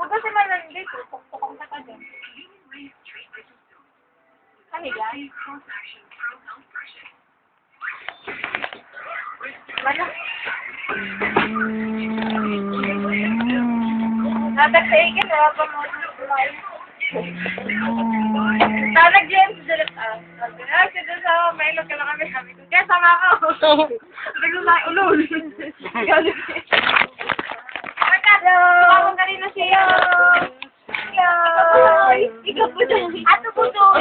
Huwag kasi malandi. Tukong ka dyan. Ano yan? Wala. Natagsaigin na pa mo. Nalagyan si Dilip. Sabi sa Milo ka lang kami. Sabi ko, kaya sama ako. Sabi ko, ulol. Hello! Ako kanina siya. Ikaw po doon. Ato po doon.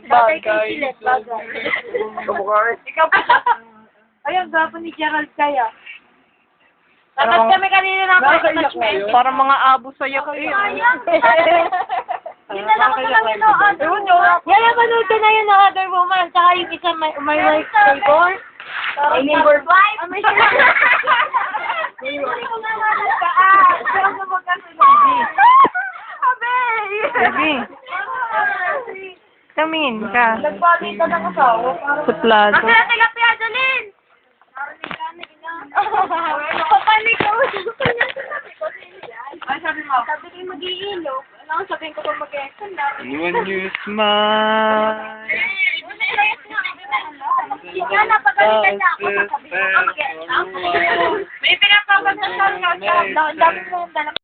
Bagay. Ikaw po doon. Ayun, gapo ni Gerald kaya. Dapat kami kanina na attachment. Para mga abo sa'yo kayo. Hindi na lang ko lang yun o other woman. Yaya, manood ka na yun o other woman. Saka yung isa may wife neighbor. May neighbor wife. May Baby. Come in ka. Nagbalik ka ng asawa. Sa plato. Ang kaya tilapia, Jolene! Papanik ka. Ay, sabi mo. Sabi ko mag-iilo. Alam ko, sabihin ko pa mag-exam. When you smile. Yan, napagalitan niya ako. Sabi ko, mag-exam. May pinapapagdasal nga siya. Ang dami mo yung dalawa.